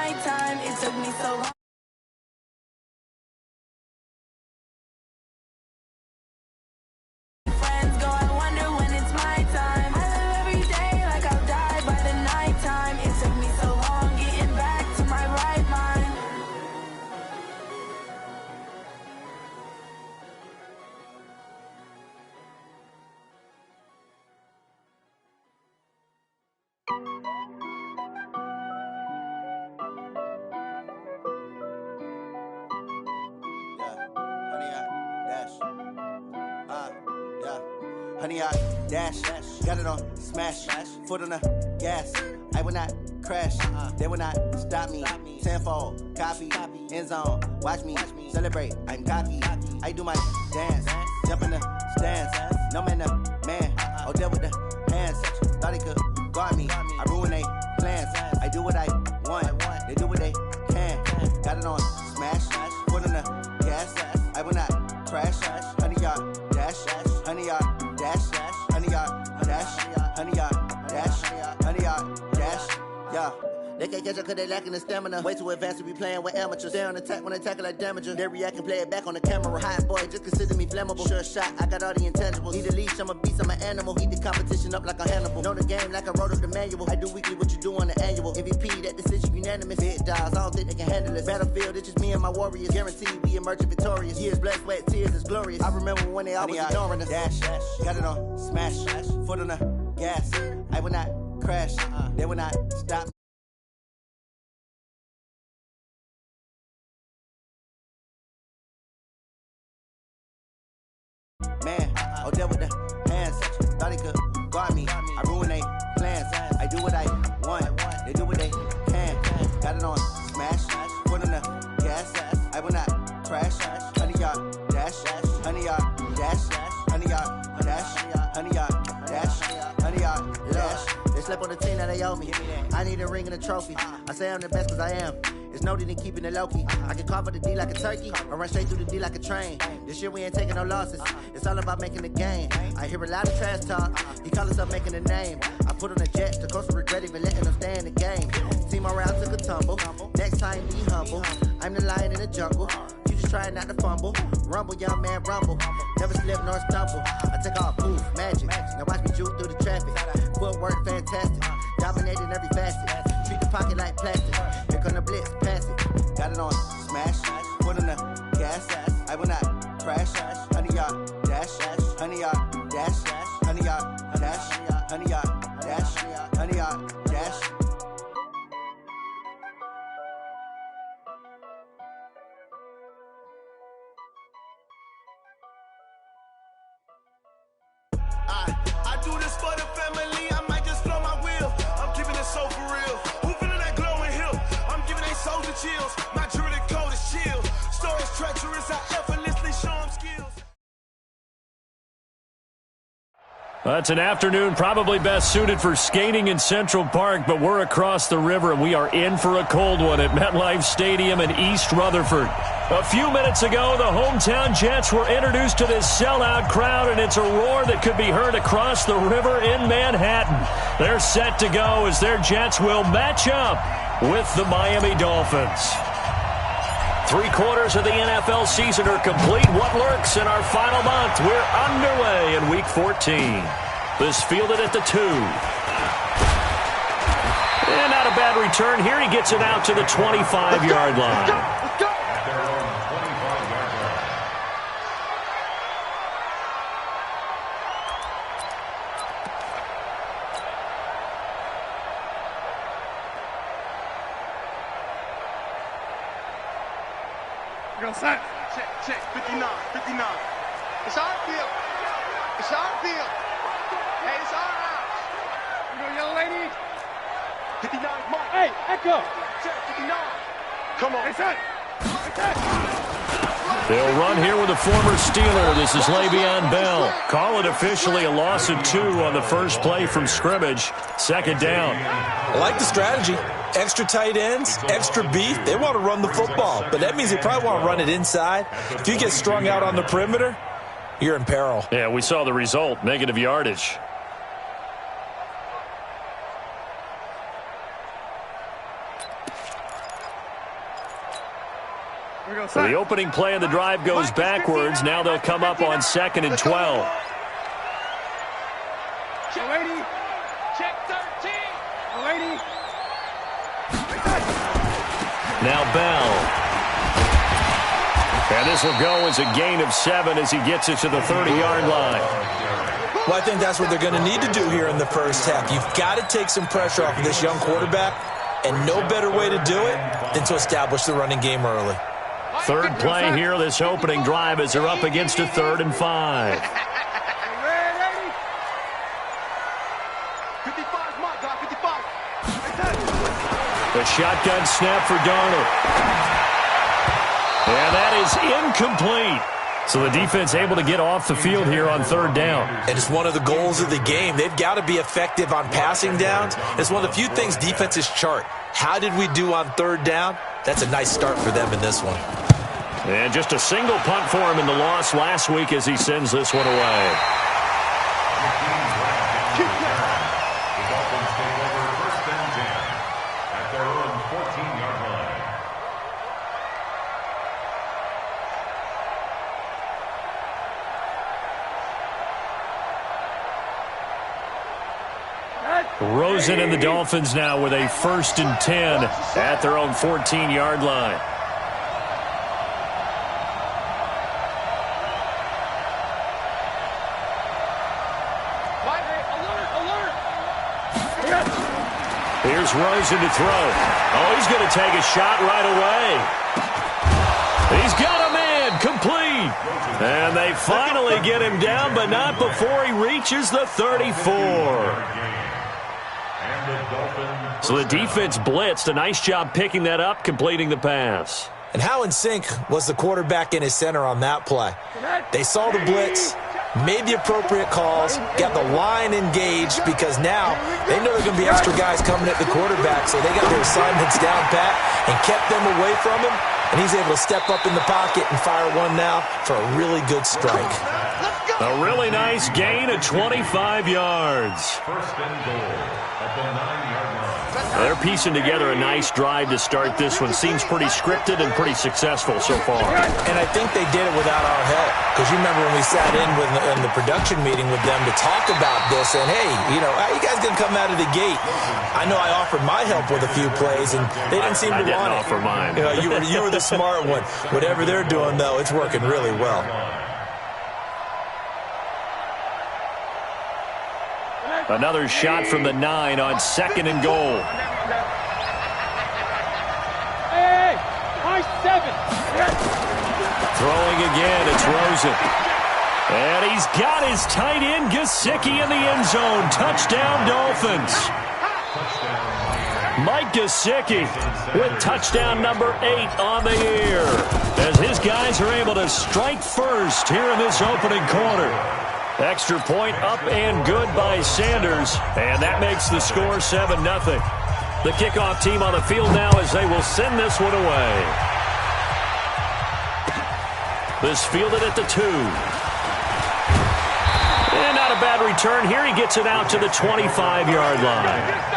nighttime. It took me so long. Friends go, I wonder when it's my time. I live every day like I'll die by the nighttime. It took me so long getting back to my right mind. Honey, I dash, got it on smash, foot on the gas. I will not crash, they will not stop me. Tenfold, copy, end zone, watch me celebrate. I'm cocky, I do my dance, jump in the stands. No man, the man, oh, deal with the hands. Thought he could guard me, I ruin they plans. I do what I want, they do what they can. Got it on smash, foot on the gas. I will not crash, honey, y'all dash, honey, y'all dash, honey, y'all dash, honey, y'all dash, honey, y'all dash, yeah. They can't catch up cause they lacking the stamina. Way too advanced to be playing with amateurs. Stay on attack when they tackle like damager. They react and play it back on the camera. Hot boy, just consider me flammable. Sure shot, I got all the intangibles. Need a leash, I'm a beast, I'm an animal. Heat the competition up like a Hannibal. Know the game like I wrote up the manual. I do weekly what you do on the annual. MVP, that decision unanimous. Big dials, I don't think they can handle this. Battlefield, it's just me and my warriors. Guaranteed we emerging victorious. Years, blood, sweat, tears, it's glorious. I remember when they always ignoring us. Dash, got it on smash, foot on the gas. I will not crash, they will not stop. Man, oh, deal with the hands. Thought he could guard me. I ruin they plans. I do what I want. They do what they can. Got it on smash. Foot on the gas. I will not crash. Honey, y'all dash. Honey, y'all dash. Honey, y'all dash. Honey, y'all dash. Honey, y'all dash. They slept on the team that they owe me. I need a ring and a trophy. I say I'm the best cause I am. It's no need in keeping it low-key. I can carve up the D like a turkey or run straight through the D like a train. This year we ain't taking no losses. It's all about making the game. I hear a lot of trash talk. He call us up making a name. I put on the Jets. The coach will regret even letting them stay in the game. Team around took a tumble. Next time be humble. I'm the lion in the jungle. You just trying not to fumble. Rumble, young man, rumble. Never slip nor stumble. I take off poof, magic. Now watch me juke through the traffic. Footwork fantastic. Dominating every facet. Treat the pocket like plastic. Here come the blitz, pass it. Got it on smash. Foot on the gas. I will not crash. Honey, y'all dash. Honey, y'all dash. Honey, y'all dash. Honey, y'all dash. Honey, y'all dash. I do this for the family. I might just blow my wheel. I'm keeping it so for real. Who feeling that glowing hill? I'm giving they soldier chills. My jewelry code is chill. Stories treacherous. I effortlessly show them skills. That's an afternoon probably best suited for skating in Central Park, but we're across the river and we are in for a cold one at MetLife Stadium in East Rutherford. A few minutes ago, the hometown Jets were introduced to this sellout crowd, and it's a roar that could be heard across the river in Manhattan. They're set to go as their Jets will match up with the Miami Dolphins. 3/4 of the NFL season are complete. What lurks in our final month? We're underway in Week 14. This fielded at the 2. And not a bad return here. He gets it out to the 25-yard line. Let's go. Set. Check, 59. It's our field. It's our field. Hey, it's our house. You know, young lady. 59, Mike. Hey, Echo. Check, 59. Come on. Hey, set. They'll run here with a former Steeler. This is Le'Veon Bell. Call it officially a loss of 2 on the first play from scrimmage. Second down. I like the strategy. Extra tight ends, extra beef. They want to run the football, but that means they probably want to run it inside. If you get strung out on the perimeter, you're in peril. Yeah, we saw the result, negative yardage. So the opening play of the drive goes backwards. Now they'll come up on 2nd and 12. Check 13. Lady. Now Bell. And this will go as a gain of 7 as he gets it to the 30-yard line. Well, I think that's what they're going to need to do here in the first half. You've got to take some pressure off of this young quarterback, and no better way to do it than to establish the running game early. Third play here, this opening drive, as they're up against a 3rd and 5. 55, my God, 55. A shotgun snap for Darnold. And that is incomplete. So the defense able to get off the field here on 3rd down. And it's one of the goals of the game. They've got to be effective on passing downs. It's one of the few things defenses chart. How did we do on 3rd down? That's a nice start for them in this one. And just a single punt for him in the loss last week as he sends this one away. The Dolphins take over 1st and 10 at their own 14-yard line. Rosen and the Dolphins now with a 1st and 10 at their own 14-yard line. Here's Rosen to throw. Oh, he's going to take a shot right away. He's got a man, complete. And they finally get him down, but not before he reaches the 34. So the defense blitzed. A nice job picking that up, completing the pass. And how in sync was the quarterback and his center on that play? They saw the blitz, made the appropriate calls, got the line engaged, because now they know there's going to be extra guys coming at the quarterback, so they got their assignments down pat and kept them away from him, and he's able to step up in the pocket and fire one now for a really good strike. A really nice gain of 25 yards. 1st and goal at the 9-yard line. They're piecing together a nice drive to start this one. Seems pretty scripted and pretty successful so far. And I think they did it without our help. Because you remember when we sat in the production meeting with them to talk about this, and hey, you know, how you guys going to come out of the gate? I know I offered my help with a few plays, and they didn't seem to want it. I didn't offer mine. You know, you were the smart one. Whatever they're doing, though, it's working really well. Another shot from the 9 on 2nd and goal. Hey, my 7. Throwing again, it's Rosen. And he's got his tight end, Gesicki, in the end zone. Touchdown, Dolphins. Mike Gesicki with touchdown number 8 on the year, as his guys are able to strike first here in this opening quarter. Extra point up and good by Sanders, and that makes the score 7-0. The kickoff team on the field now as they will send this one away. This fielded at the 2. And not a bad return here. He gets it out to the 25-yard line.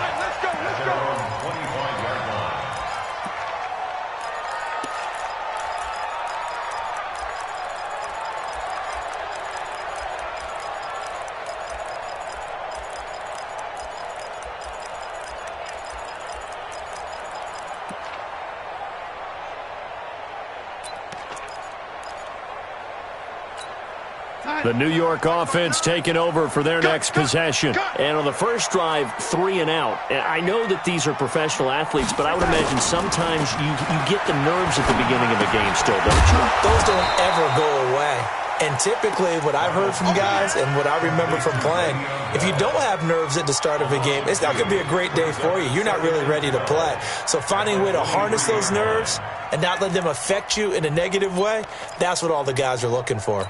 The New York offense taking over for their next possession. And on the first drive, 3 and out. And I know that these are professional athletes, but I would imagine sometimes you get the nerves at the beginning of a game still, don't you? Those don't ever go away. And typically what I've heard from guys and what I remember from playing, if you don't have nerves at the start of a game, it's not going to be a great day for you. You're not really ready to play. So finding a way to harness those nerves and not let them affect you in a negative way, that's what all the guys are looking for.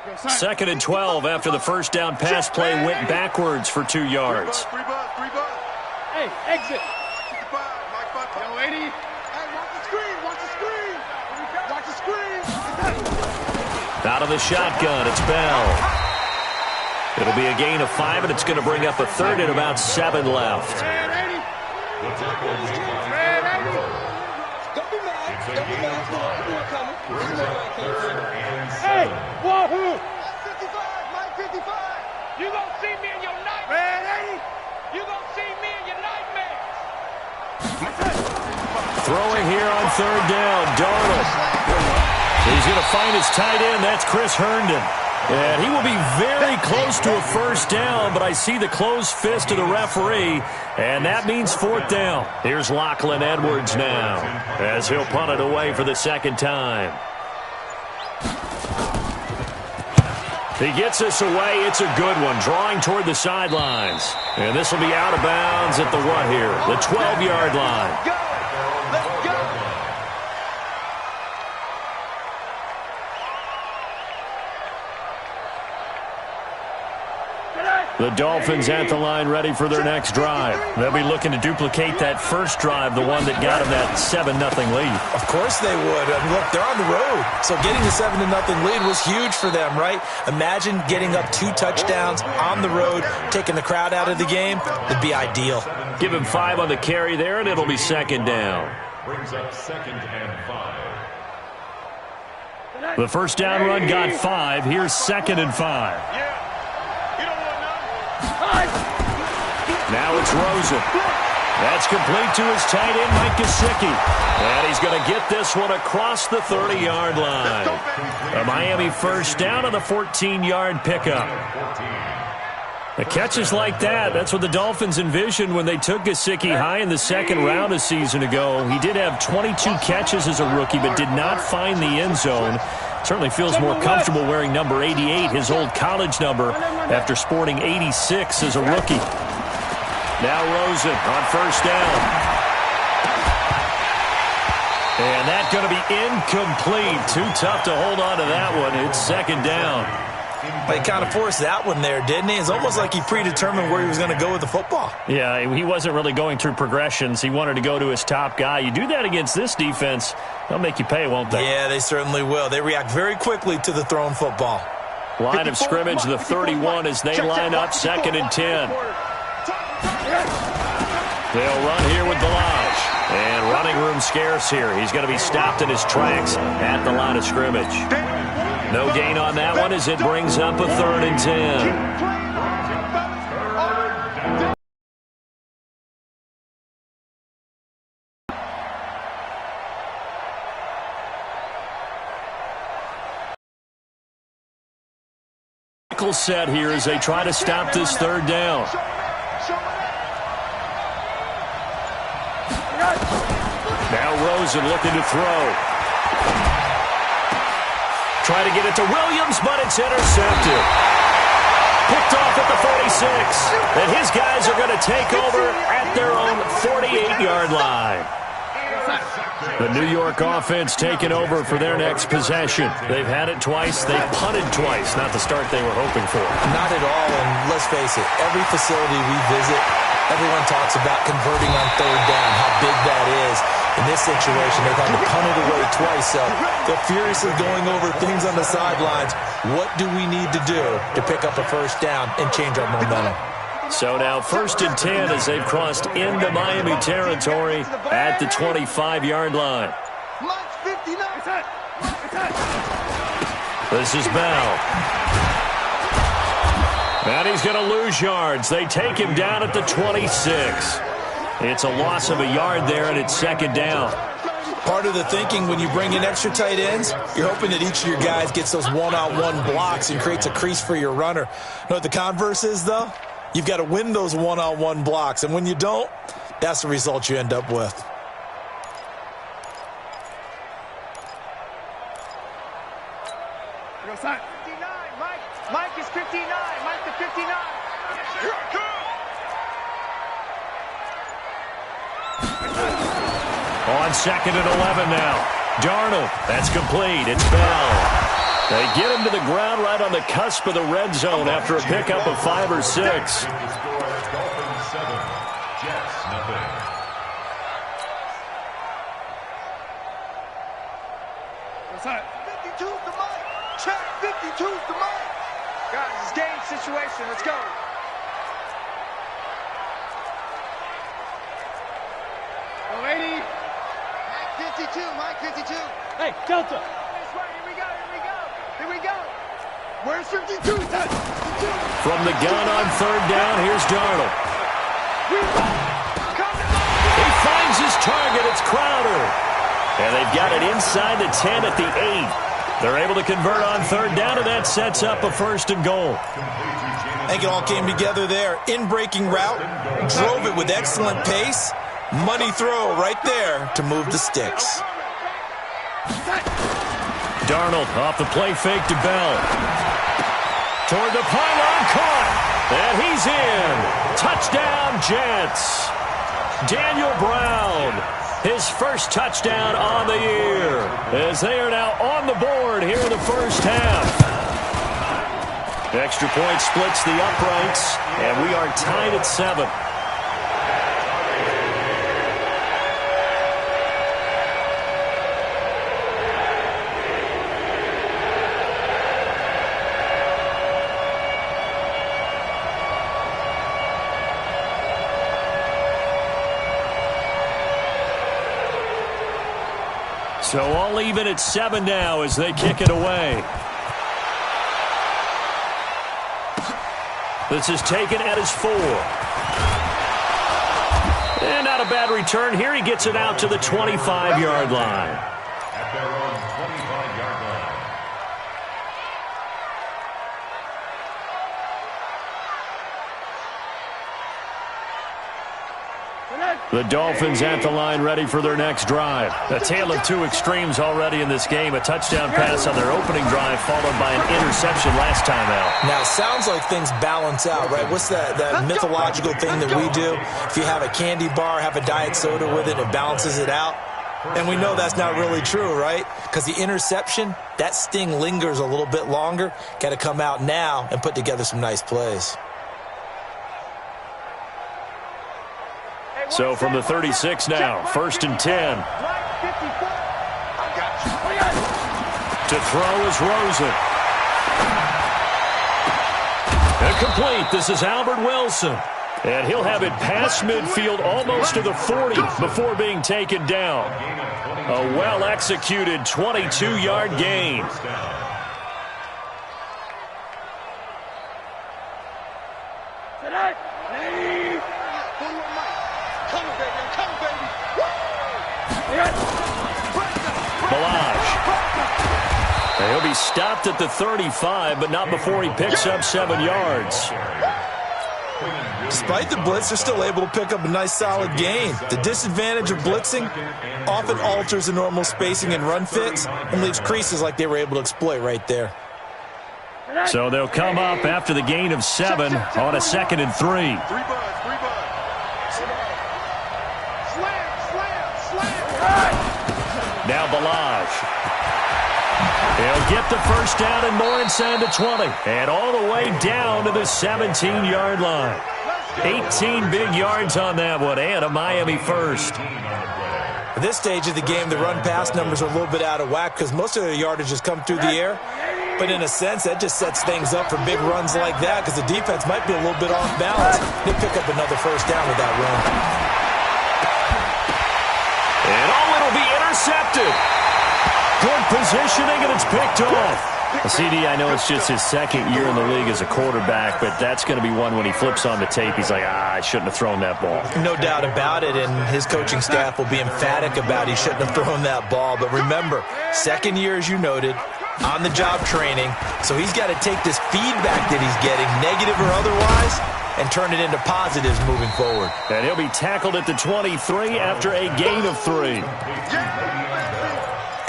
2nd and 12 after the first down pass play went backwards for 2 yards. Hey, exit. Yo, lady. Hey, watch the screen. Watch the screen. Watch the screen. Out of the shotgun, it's Bell. It'll be a gain of 5, and it's going to bring up a 3rd and about 7 left. Don't be mad. Don't be mad. Throwing here on third down, Darnold. He's going to find his tight end. That's Chris Herndon. And he will be very close to a first down, but I see the closed fist of the referee, and that means fourth down. Here's Lachlan Edwards now, as he'll punt it away for the second time. He gets us away. It's a good one, drawing toward the sidelines. And this will be out of bounds at the what here? The 12-yard line. Let's go! The Dolphins at the line ready for their next drive. They'll be looking to duplicate that first drive, the one that got them that 7-0 lead. Of course they would. I mean, look, they're on the road. So getting the 7-0 lead was huge for them, right? Imagine getting up 2 touchdowns on the road, taking the crowd out of the game. It'd be ideal. Give him 5 on the carry there, and it'll be second down. Brings up 2nd and 5. The first down run got 5. Here's 2nd and 5. Now it's Rosen. That's complete to his tight end, Mike Gesicki. And he's going to get this one across the 30-yard line. A Miami first down on the 14-yard pickup. The catches like that, that's what the Dolphins envisioned when they took Gesicki high in the second round a season ago. He did have 22 catches as a rookie, but did not find the end zone. Certainly feels more comfortable wearing number 88, his old college number, after sporting 86 as a rookie. Now Rosen on first down. And that's going to be incomplete. Too tough to hold on to that one. It's second down. He kind of forced that one there, didn't he? It's almost like he predetermined where he was going to go with the football. Yeah, he wasn't really going through progressions. He wanted to go to his top guy. You do that against this defense, they'll make you pay, won't they? Yeah, they certainly will. They react very quickly to the thrown football. Line of scrimmage, the 31 as they line up, 2nd and 10. They'll run here with Balaj. And running room scarce here. He's going to be stopped in his tracks at the line of scrimmage. No gain on that one as it brings up a 3rd and 10. Set here as they try to stop this 3rd down. Now Rosen looking to throw. Try to get it to Williams, but it's intercepted. Picked off at the 46. And his guys are going to take over at their own 48-yard line. The New York offense taking over for their next possession. They've had it twice. They've punted twice. Not the start they were hoping for. Not at all, and let's face it, every facility we visit, everyone talks about converting on 3rd down, how big that is. In this situation, they've had to punt it away twice, so they're furiously going over things on the sidelines. What do we need to do to pick up a first down and change our momentum? So now 1st and 10 as they've crossed into Miami territory at the 25-yard line. This is Bell. And he's going to lose yards. They take him down at the 26. It's a loss of a yard there, and it's 2nd down. Part of the thinking when you bring in extra tight ends, you're hoping that each of your guys gets those one-on-one blocks and creates a crease for your runner. You know what the converse is, though? You've got to win those one-on-one blocks, and when you don't, that's the result you end up with. Mike is 59. Mike the 59. Here I come. On 2nd and 11 now. Darnold, that's complete. It's Bell. They get him to the ground right on the cusp of the red zone after a pickup of 5 or 6. Dolphins 7, Jets nothing. What's that? 52's the Mike. Check. 52's the Mike. Guys, it's game situation. Let's go. Oh, 80. Mike 52. Mike 52. Hey, Delta. This way. Here we go. Here we go. Here we go. Where's 52? 52. From the gun on 3rd down, here's Darnold. He finds his target. It's Crowder. They've got it inside the 10 at the 8. They're able to convert on third down, and that sets up a 1st and goal. I think it all came together there. In-breaking route, drove it with excellent pace. Money throw right there to move the sticks. Darnold off the play fake to Bell. Toward the pylon, caught. And he's in. Touchdown, Jets. Daniel Brown, his first touchdown on the year, as they are now on the board here in the first half. Extra point splits the uprights, and we are tied at 7. So all even at 7 now as they kick it away. This is taken at his 4. And not a bad return here. He gets it out to the 25-yard line. At their own 25-yard line. The Dolphins at the line ready for their next drive. A tale of two extremes already in this game. A touchdown pass on their opening drive followed by an interception last time out. Now, it sounds like things balance out, right? What's that mythological thing that we do? If you have a candy bar, have a diet soda with it, it balances it out. And we know that's not really true, right? Because the interception, that sting lingers a little bit longer. Got to come out now and put together some nice plays. So from the 36 now, 1st and 10. To throw is Rosen. Incomplete. This is Albert Wilson. And he'll have it past midfield almost to the 40 before being taken down. A well-executed 22-yard gain. He'll be stopped at the 35, but not before he picks up 7 yards. Despite the blitz, they're still able to pick up a nice solid gain. The disadvantage of blitzing often alters the normal spacing and run fits and leaves creases like they were able to exploit right there. So they'll come up after the gain of 7 on a 2nd and 3. Now Balaj. He'll get the first down and more inside the 20. And all the way down to the 17-yard line. 18 big yards on that one, and a Miami first. At this stage of the game, the run-pass numbers are a little bit out of whack because most of the yardage has come through the air. But in a sense, that just sets things up for big runs like that because the defense might be a little bit off balance. They pick up another first down with that run. And it'll be intercepted. Good positioning, and it's picked off. CD, I know it's just his 2nd year in the league as a quarterback, but that's going to be one when he flips on the tape. He's like, I shouldn't have thrown that ball. No doubt about it, and his coaching staff will be emphatic about he shouldn't have thrown that ball. But remember, 2nd year, as you noted, on-the-job training, so he's got to take this feedback that he's getting, negative or otherwise, and turn it into positives moving forward. And he'll be tackled at the 23 after a gain of 3.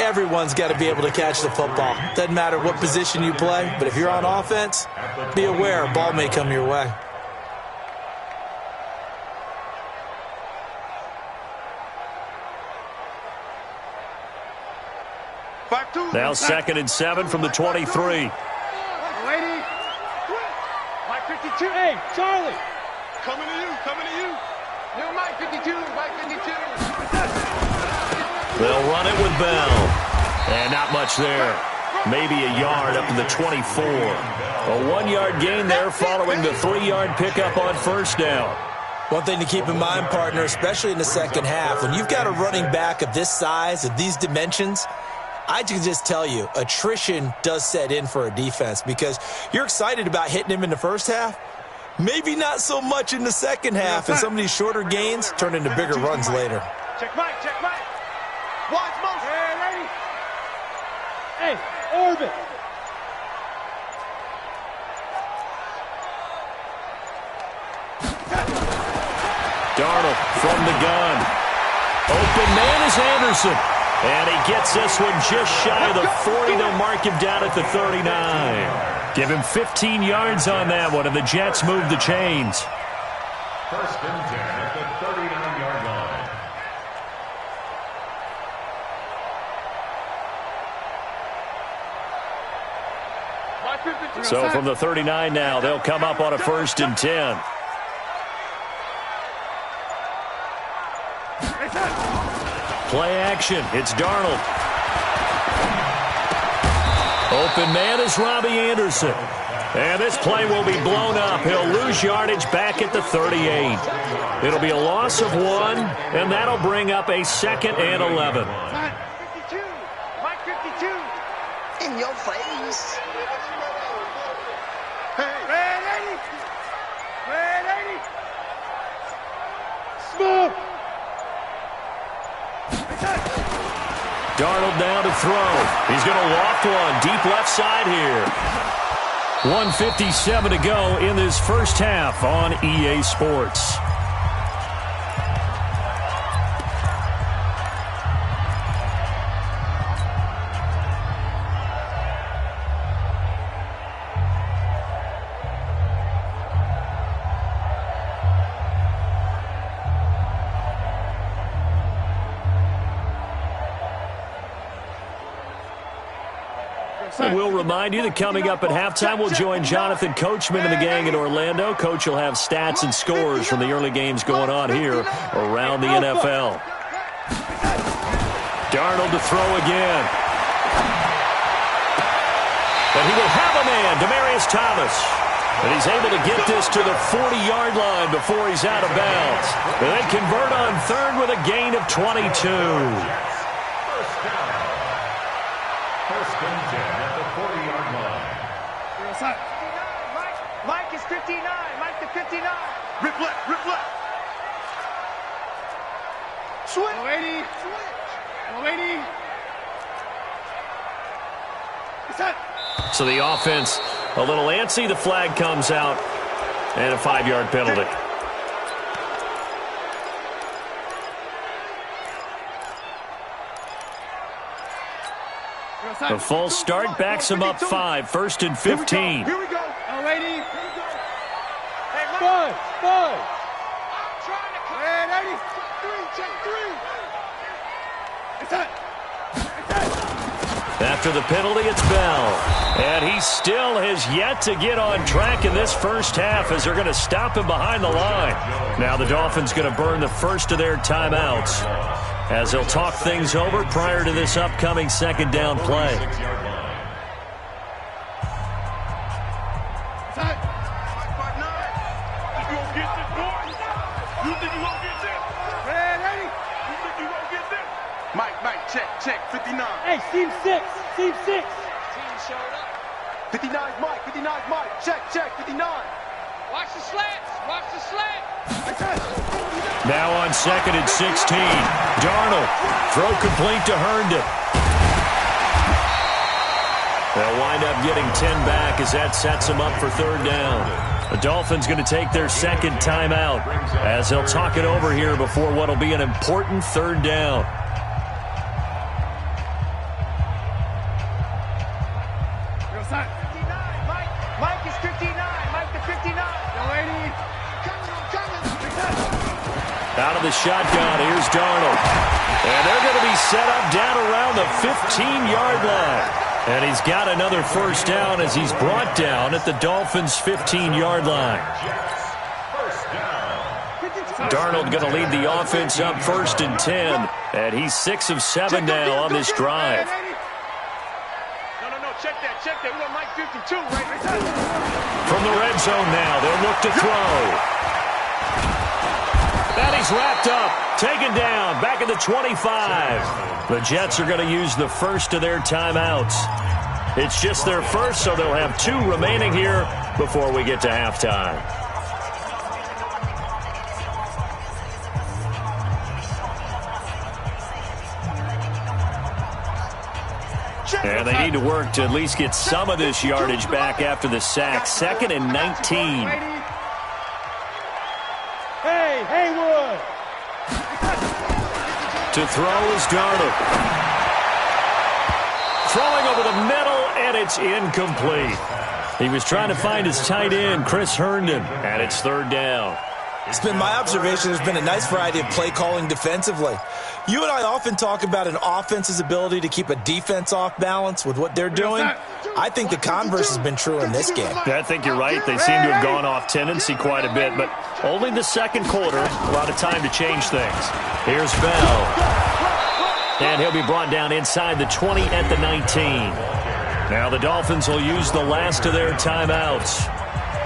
Everyone's got to be able to catch the football. Doesn't matter what position you play, but if you're on offense, be aware a ball may come your way. Now 2nd and 7 from the 23. Lady. Mike 52. Hey, Charlie. Coming to you. New Mike 52. Mike 52. They'll run it with Bell. And not much there. Maybe a yard up to the 24. A 1-yard gain there following the 3-yard pickup on first down. One thing to keep in mind, partner, especially in the second half, when you've got a running back of this size, of these dimensions, I can just tell you, attrition does set in for a defense because you're excited about hitting him in the first half. Maybe not so much in the second half, and some of these shorter gains turn into bigger runs later. Check Mike. Watch motion. Hey, ready? Hey, orbit. Darnold from the gun. Open man is Anderson. And he gets this one just shy of the 40. They'll mark him down at the 39. Give him 15 yards on that one, and the Jets move the chains. First and 10 at the 39-yard line. So from the 39 now, they'll come up on a first and 10. Play action. It's Darnold. Open man is Robbie Anderson. And this play will be blown up. He'll lose yardage back at the 38. It'll be a loss of 1, and that'll bring up a 2nd and 11. 52. Mike 52. In your face. Red 80. Red 80. Smoke. Darnold down to throw. He's going to loft one deep left side here. 1:57 to go in this first half on EA Sports. And we'll remind you that coming up at halftime, we'll join Jonathan Coachman and the gang in Orlando. Coach will have stats and scores from the early games going on here around the NFL. Darnold to throw again. And he will have a man, Demaryius Thomas. And he's able to get this to the 40-yard line before he's out of bounds. And they convert on third with a gain of 22. First and 10 at the 40-yard line. Mike is 59. Mike to 59. Rip left, rip left. Switch. 80. Switch. 80. So the offense a little antsy. The flag comes out and a 5-yard penalty. A false start backs him up 5. First and 15. Here we go. 80. Five. And 80. 3. It's that. After the penalty, it's Bell. And he still has yet to get on track in this first half as they're going to stop him behind the line. Now the Dolphins going to burn the first of their timeouts as they'll talk things over prior to this upcoming second down play. Check, 59. Hey, team 6. Team 6. Team showed up. 59's Mike, 59's Mike. Check, 59. Watch the slants. Watch the slant. Now on second and 16. Darnold. Throw complete to Herndon. They'll wind up getting 10 back as that sets them up for third down. The Dolphins going to take their second timeout as they'll talk it over here before what will be an important third down. Mike is 59. Mike to 59. Out of the shotgun, here's Darnold. And they're going to be set up down around the 15-yard line. And he's got another first down as he's brought down at the Dolphins' 15-yard line. Darnold going to lead the offense up first and 10. And he's 6 of 7 now on this drive. Check that. We want Mike 52 right there. From the red zone now, they'll look to throw. And he's wrapped up, taken down, back at the 25. The Jets are going to use the first of their timeouts. It's just their first, so they'll have 2 remaining here before we get to halftime. And they need to work to at least get some of this yardage back after the sack. 2nd and 19. Hey, Haywood! To throw is Darnold. Throwing over the middle, and it's incomplete. He was trying to find his tight end, Chris Herndon, and it's 3rd down. It's been my observation there's been a nice variety of play calling defensively. You and I often talk about an offense's ability to keep a defense off balance with what they're doing. I think the converse has been true in this game. I think you're right. They seem to have gone off tendency quite a bit, but only the 2nd quarter, a lot of time to change things. Here's Bell. And he'll be brought down inside the 20 at the 19. Now the Dolphins will use the last of their timeouts,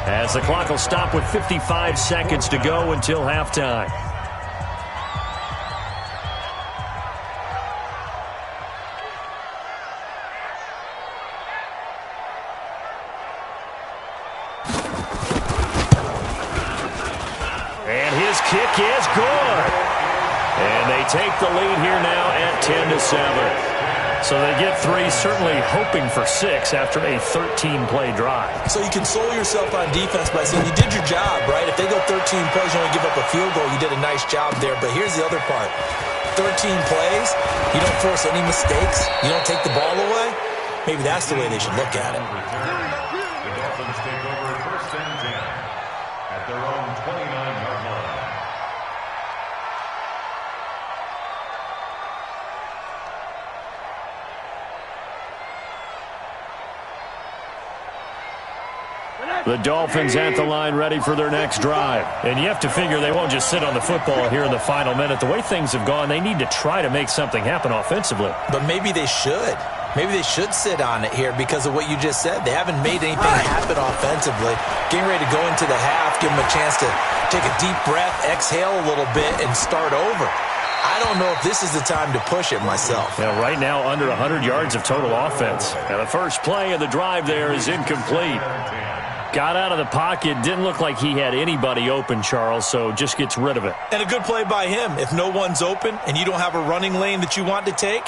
as the clock will stop with 55 seconds to go until halftime. And his kick is good. And they take the lead here now at 10-7. So they get 3, certainly hoping for 6 after a 13-play drive. So you console yourself on defense by saying you did your job, right? If they go 13 plays, you only give up a field goal, you did a nice job there. But here's the other part. 13 plays, you don't force any mistakes, you don't take the ball away. Maybe that's the way they should look at it. The Dolphins take over 1st and 10 at their own 29-yard line. The Dolphins at the line ready for their next drive. And you have to figure they won't just sit on the football here in the final minute. The way things have gone, they need to try to make something happen offensively. But maybe they should. Maybe they should sit on it here because of what you just said. They haven't made anything happen offensively. Getting ready to go into the half, give them a chance to take a deep breath, exhale a little bit, and start over. I don't know if this is the time to push it myself. Yeah, right now under 100 yards of total offense. And the first play of the drive there is incomplete. Got out of the pocket, didn't look like he had anybody open, Charles, so just gets rid of it. And a good play by him. If no one's open and you don't have a running lane that you want to take,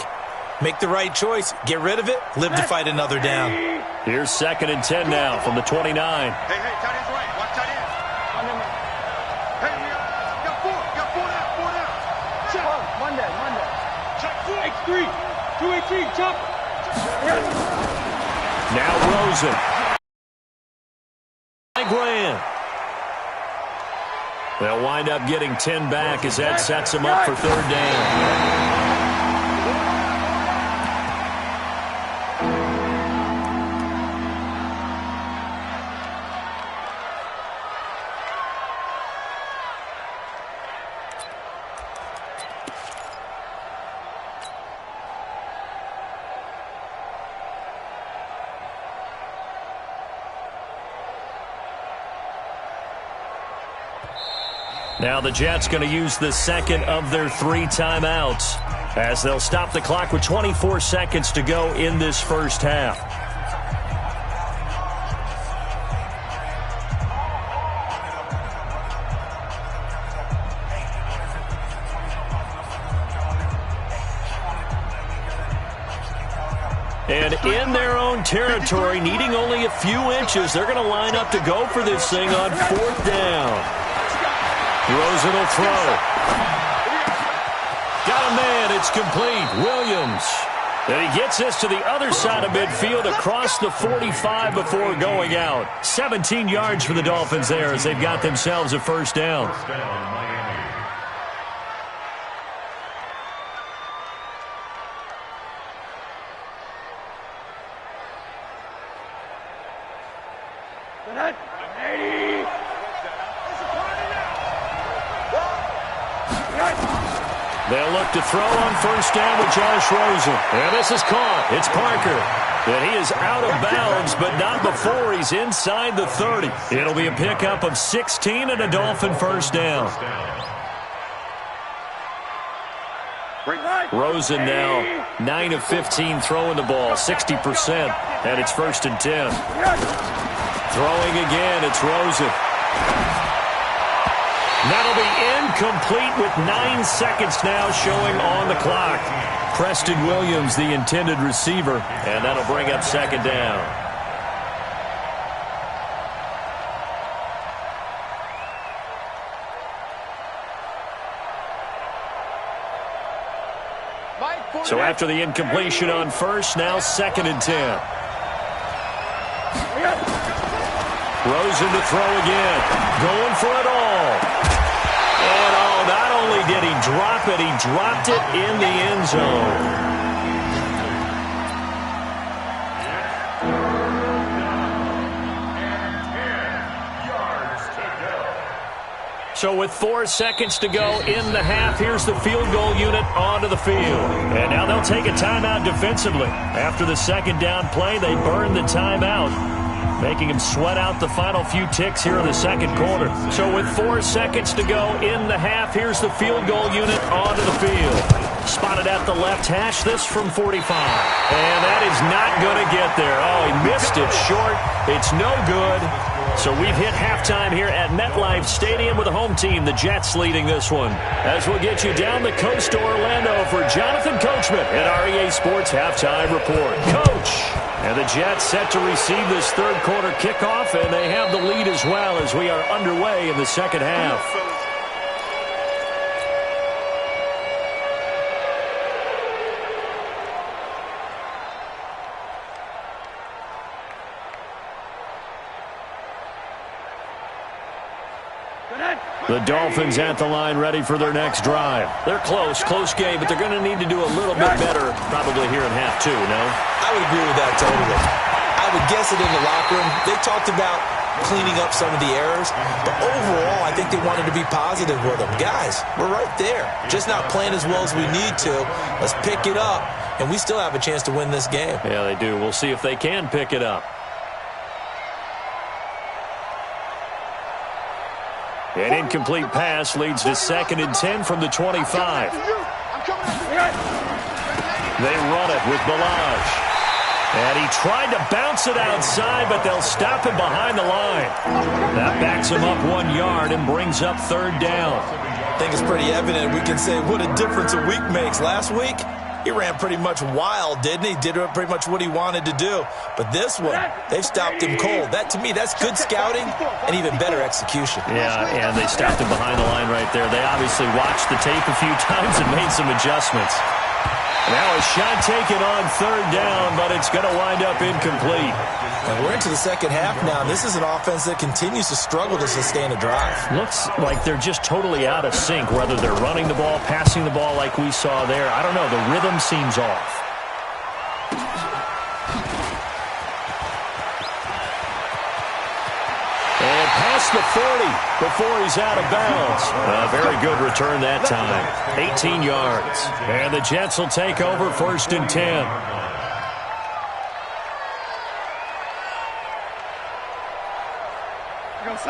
make the right choice. Get rid of it. Live to fight another down. Here's 2nd and 10 now from the 29. Hey, tight end's right. Watch tight end. Hey, we got 4. Got 4 now. Check. Monday. Check 4. X3. 283. Jump. Now Rosen. Grand. They'll wind up getting 10 back as that sets them up for 3rd down. Now the Jets going to use the 2nd of their 3 timeouts as they'll stop the clock with 24 seconds to go in this first half. And in their own territory, needing only a few inches, they're going to line up to go for this thing on 4th down. Rosen will throw. Got a man. It's complete. Williams. And he gets this to the other side of midfield across the 45 before going out. 17 yards for the Dolphins there as they've got themselves a 1st down. They'll look to throw on 1st down with Josh Rosen. And this is caught. It's Parker. And he is out of bounds, but not before he's inside the 30. It'll be a pickup of 16 and a Dolphin 1st down. Rosen now 9 of 15 throwing the ball, 60%. And it's 1st and 10. Throwing again, it's Rosen. That'll be incomplete with 9 seconds now showing on the clock. Preston Williams, the intended receiver, and that'll bring up second down. So after the incompletion on first, now 2nd and 10. Rosen to throw again. Going for it all. And not only did he drop it, he dropped it in the end zone. So with 4 seconds to go in the half, here's the field goal unit onto the field. And now they'll take a timeout defensively. After the second down play, they burn the timeout, making him sweat out the final few ticks here in the second quarter. So with 4 seconds to go in the half, here's the field goal unit onto the field. Spotted at the left hash, this from 45. And that is not going to get there. Oh, he missed it short. It's no good. So we've hit halftime here at MetLife Stadium with the home team, the Jets, leading this one. As we'll get you down the coast to Orlando for Jonathan Coachman at our EA Sports Halftime Report. Coach! And the Jets set to receive this third quarter kickoff, and they have the lead as well as we are underway in the second half. The Dolphins at the line, ready for their next drive. They're close game, but they're going to need to do a little bit better probably here in half two, no? I would agree with that totally. I would guess it in the locker room. They talked about cleaning up some of the errors, but overall, I think they wanted to be positive with them. Guys, we're right there. Just not playing as well as we need to. Let's pick it up, and we still have a chance to win this game. Yeah, they do. We'll see if they can pick it up. An incomplete pass leads to 2nd and 10 from the 25. They run it with Balaj. And he tried to bounce it outside, but they'll stop him behind the line. That backs him up 1 yard and brings up 3rd down. I think it's pretty evident. We can say what a difference a week makes. Last week, he ran pretty much wild, didn't he? Did pretty much what he wanted to do. But this one, they've stopped him cold. That, to me, that's good scouting and even better execution. Yeah, and they stopped him behind the line right there. They obviously watched the tape a few times and made some adjustments. Now a shot taken on 3rd down, but it's going to wind up incomplete. And we're into the second half now. This is an offense that continues to struggle to sustain a drive. Looks like they're just totally out of sync, whether they're running the ball, passing the ball like we saw there. I don't know. The rhythm seems off. And past the 40 before he's out of bounds. A very good return that time. 18 yards. And the Jets will take over 1st and 10.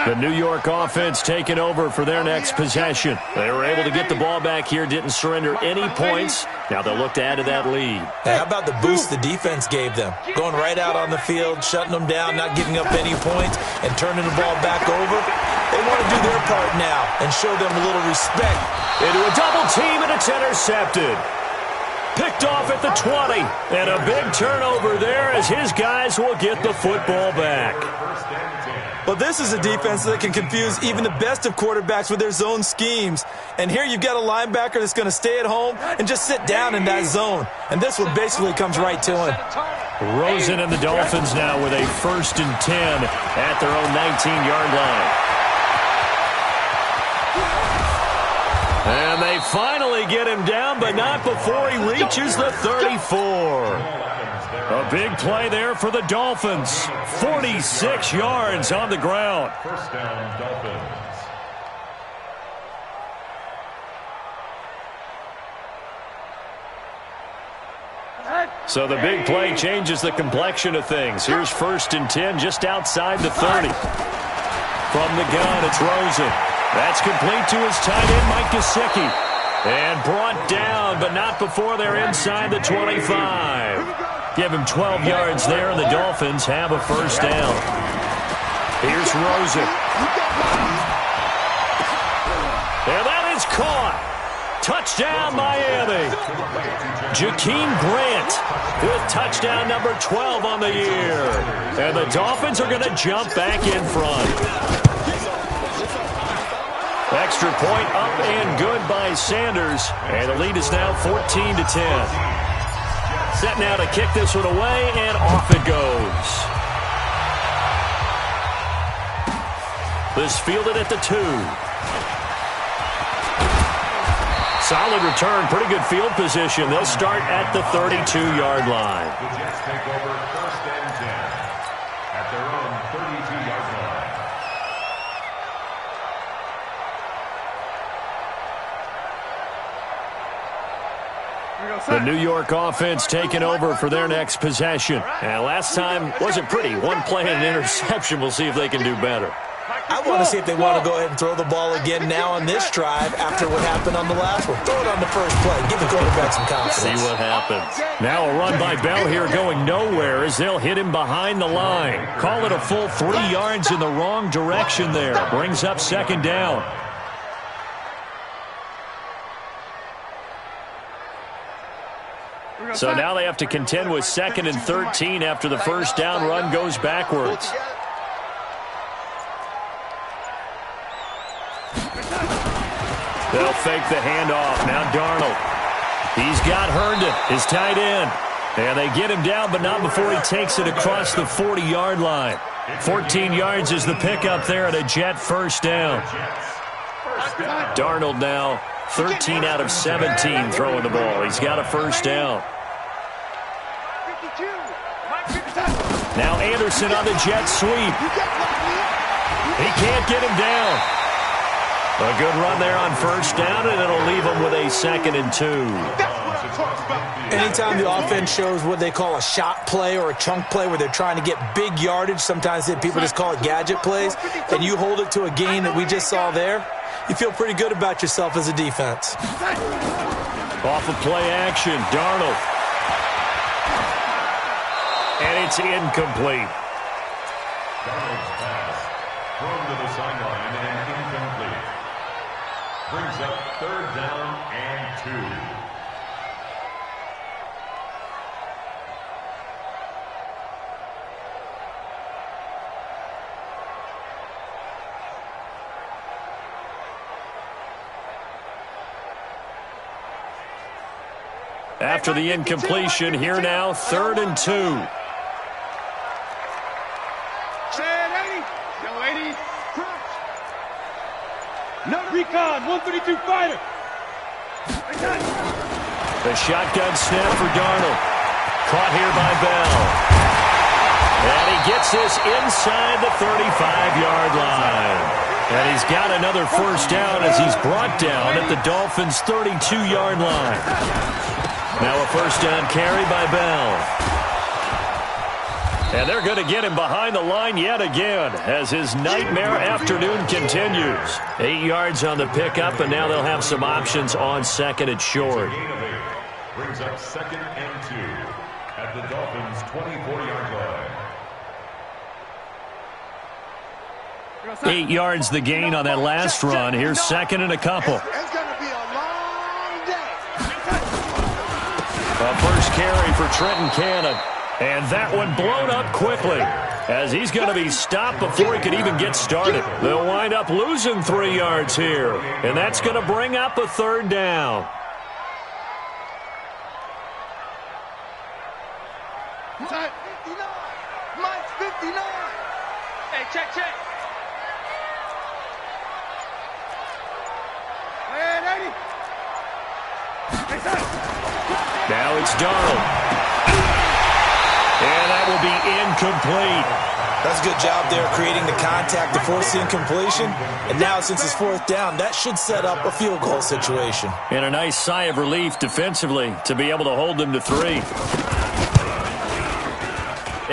The New York offense taking over for their next possession. They were able to get the ball back here, didn't surrender any points. Now they'll look to add to that lead. Hey, how about the boost the defense gave them? Going right out on the field, shutting them down, not giving up any points, and turning the ball back over. They want to do their part now and show them a little respect. Into a double team, and it's intercepted. Picked off at the 20. And a big turnover there as his guys will get the football back. Well, this is a defense that can confuse even the best of quarterbacks with their zone schemes. And here you've got a linebacker that's going to stay at home and just sit down in that zone. And this one basically comes right to him. Rosen and the Dolphins now with a 1st and 10 at their own 19-yard line. And they finally get him down, but not before he reaches the 34. A big play there for the Dolphins. 46 yards on the ground. 1st down, Dolphins. So the big play changes the complexion of things. Here's 1st and 10 just outside the 30. From the gun, it's Rosen. That's complete to his tight end, Mike Gesicki. And brought down, but not before they're inside the 25. Give him 12 yards there, and the Dolphins have a 1st down. Here's Rosen. And that is caught. Touchdown, Miami. Jakeem Grant with touchdown number 12 on the year. And the Dolphins are going to jump back in front. Extra point up and good by Sanders. And the lead is now 14-10. Set now to kick this one away, and off it goes. This fielded at the 2. Solid return, pretty good field position. They'll start at the 32-yard line. The Jets take over 1st and 10 at their own 32-yard line. The New York offense taking over for their next possession. And last time wasn't pretty. One play and an interception. We'll see if they can do better. I want to see if they want to go ahead and throw the ball again now on this drive after what happened on the last one. Throw it on the first play. Give the quarterback some confidence. See what happens. Now a run by Bell here going nowhere as they'll hit him behind the line. Call it a full 3 yards in the wrong direction there. Brings up 2nd down. So now they have to contend with 2nd and 13 after the first down run goes backwards. They'll fake the handoff. Now Darnold. He's got Herndon, his tight end. And they get him down, but not before he takes it across the 40-yard line. 14 yards is the pickup there at a Jet first down. Darnold now 13 out of 17 throwing the ball. He's got a first down. Now Anderson on the jet sweep. He can't get him down. A good run there on first down, and it'll leave him with a 2nd and 2. Anytime the offense shows what they call a shot play or a chunk play where they're trying to get big yardage, sometimes people just call it gadget plays, and you hold it to a gain that we just saw there, you feel pretty good about yourself as a defense. Off of play action, Darnold. And it's incomplete. Darnold's pass thrown to the sideline and incomplete. Brings up 3rd down and 2. After the incompletion, here now, 3rd and 2. Recon, 132 fighter. The shotgun snap for Darnold. Caught here by Bell. And he gets this inside the 35-yard line. And he's got another first down as he's brought down at the Dolphins' 32-yard line. Now a first down carry by Bell. And they're going to get him behind the line yet again as his nightmare afternoon continues. 8 yards on the pickup, and now they'll have some options on 2nd and short. Brings up 2nd and 2 at the Dolphins' 24-yard line. 8 yards the gain on that last run. Here's 2nd and a couple. It's going to be a long day. A first carry for Trenton Cannon. And that one blown up quickly as he's going to be stopped before he could even get started. They'll wind up losing 3 yards here, and that's going to bring up a 3rd down. Mike 59. Mike 59. Hey, check. Hey, 80. Now it's Darnold. And that will be incomplete. That's a good job there creating the contact to force the incompletion. And now since it's 4th down, that should set up a field goal situation. And a nice sigh of relief defensively to be able to hold them to 3.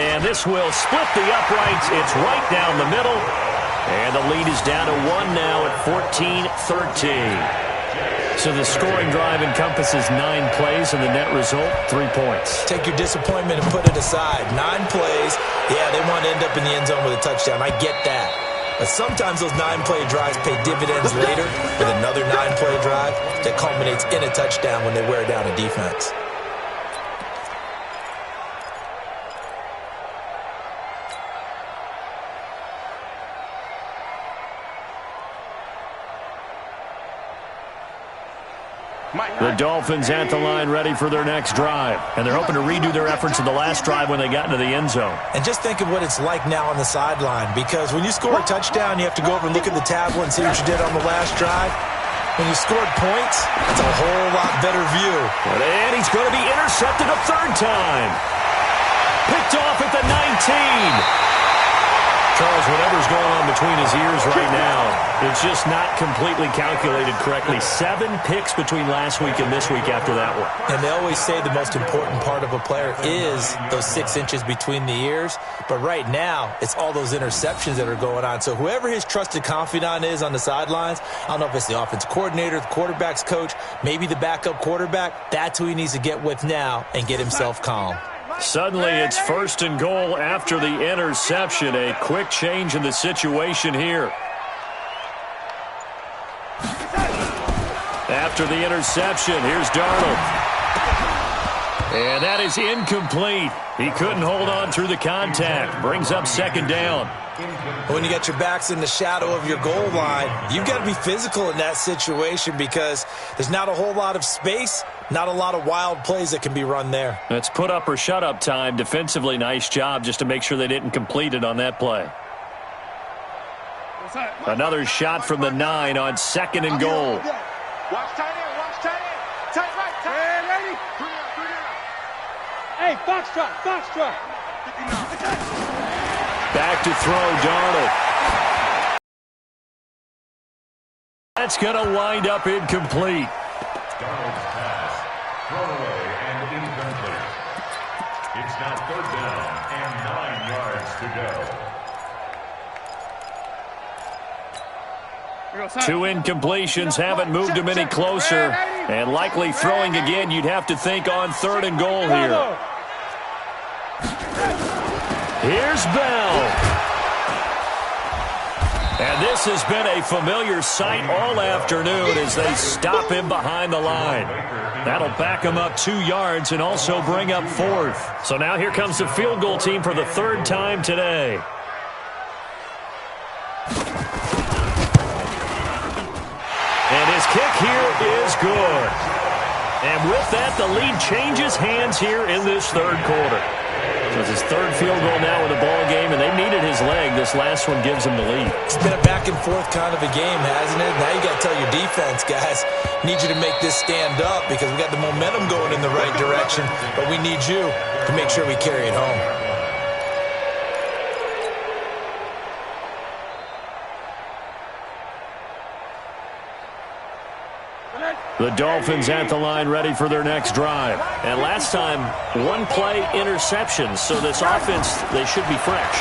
And this will split the uprights. It's right down the middle. And the lead is down to 1 now at 14-13. So the scoring drive encompasses 9 plays, and the net result, 3 points. Take your disappointment and put it aside. 9 plays. Yeah, they want to end up in the end zone with a touchdown. I get that. But sometimes those 9-play drives pay dividends later with another 9-play drive that culminates in a touchdown when they wear down a defense. The Dolphins at the line ready for their next drive. And they're hoping to redo their efforts in the last drive when they got into the end zone. And just think of what it's like now on the sideline, because when you score a touchdown, you have to go over and look at the tablet and see what you did on the last drive. When you scored points, it's a whole lot better view. And he's going to be intercepted a third time. Picked off at the 19. Charles, whatever's going on between his ears right now, it's just not completely calculated correctly. 7 picks between last week and this week after that one. And they always say the most important part of a player is those 6 inches between the ears. But right now, it's all those interceptions that are going on. So whoever his trusted confidant is on the sidelines, I don't know if it's the offense coordinator, the quarterback's coach, maybe the backup quarterback, that's who he needs to get with now and get himself calm. Suddenly, it's 1st and goal after the interception. A quick change in the situation here. After the interception, here's Darnold. And that is incomplete. He couldn't hold on through the contact. Brings up 2nd down. When you got your backs in the shadow of your goal line, you've got to be physical in that situation because there's not a whole lot of space, not a lot of wild plays that can be run there. That's put up or shut up time. Defensively, nice job just to make sure they didn't complete it on that play. Another shot from the 9 on 2nd and goal. Watch tight end, watch tight end. Tight right, tight end. Ready? 3 down. Hey, foxtrot. Back to throw, Darnold. That's going to wind up incomplete. Darnold's pass, thrown away and incomplete. It's now 3rd down and 9 yards to go. 2 incompletions haven't moved him any closer. And likely throwing again, you'd have to think on 3rd and goal here. Here's Bell. And this has been a familiar sight all afternoon as they stop him behind the line. That'll back him up 2 yards and also bring up 4th. So now here comes the field goal team for the 3rd time today. And his kick here is good. And with that, the lead changes hands here in this 3rd quarter. So it's his 3rd field goal now with the ball game, and they needed his leg. This last one gives him the lead. It's been a back-and-forth kind of a game, hasn't it? Now you got to tell your defense, guys, need you to make this stand up because we got the momentum going in the right direction, but we need you to make sure we carry it home. The Dolphins at the line ready for their next drive. And last time, 1-play interceptions. So this offense, they should be fresh.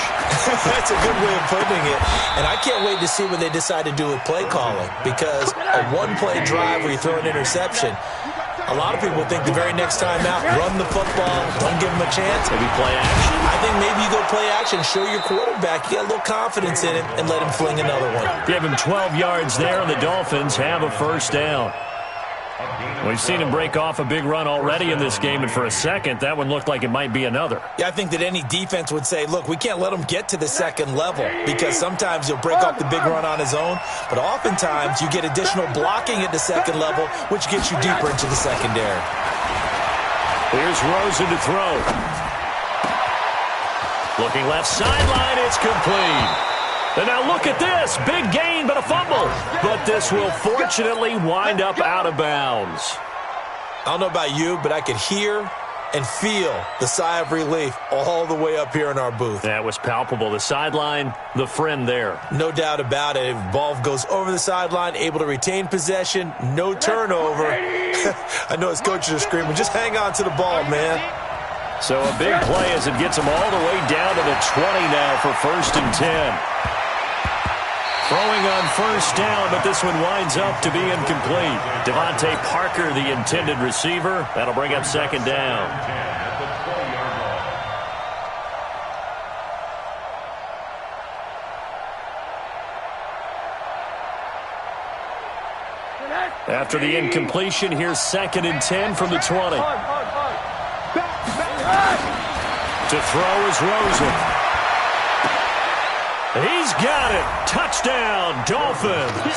That's a good way of putting it. And I can't wait to see what they decide to do with play calling. Because a 1-play drive where you throw an interception, a lot of people think the very next time out, run the football, don't give them a chance. Maybe play action. I think maybe you go play action, show your quarterback, you got a little confidence in him, and let him fling another one. Give him 12 yards there, and the Dolphins have a 1st down. We've seen him break off a big run already in this game, and for a second, that one looked like it might be another. Yeah, I think that any defense would say, look, we can't let him get to the 2nd level because sometimes he'll break off the big run on his own, but oftentimes you get additional blocking at the 2nd level, which gets you deeper into the secondary. Here's Rosen to throw. Looking left sideline, it's complete. And now look at this. Big gain, but a fumble. But this will fortunately wind up out of bounds. I don't know about you, but I could hear and feel the sigh of relief all the way up here in our booth. That was palpable. The sideline, the friend there. No doubt about it. Ball goes over the sideline, able to retain possession, no turnover. I know his coaches are screaming, just hang on to the ball, man. So a big play as it gets him all the way down to the 20 now for 1st and 10. Throwing on 1st down, but this one winds up to be incomplete. Devontae Parker, the intended receiver. That'll bring up 2nd down. After the incompletion, here's 2nd and 10 from the 20. To throw is Rosen. He's got it. Touchdown, Dolphins.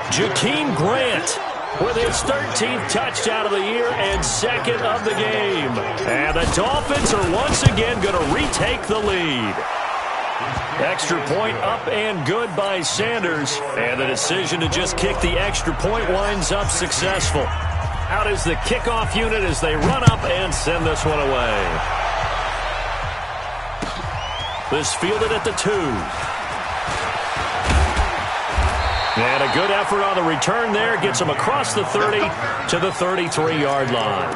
Jakeem Grant with his 13th touchdown of the year and 2nd of the game. And the Dolphins are once again going to retake the lead. Extra point up and good by Sanders. And the decision to just kick the extra point winds up successful. Out is the kickoff unit as they run up and send this one away. This fielded at the 2. And a good effort on the return there. Gets him across the 30 to the 33-yard line.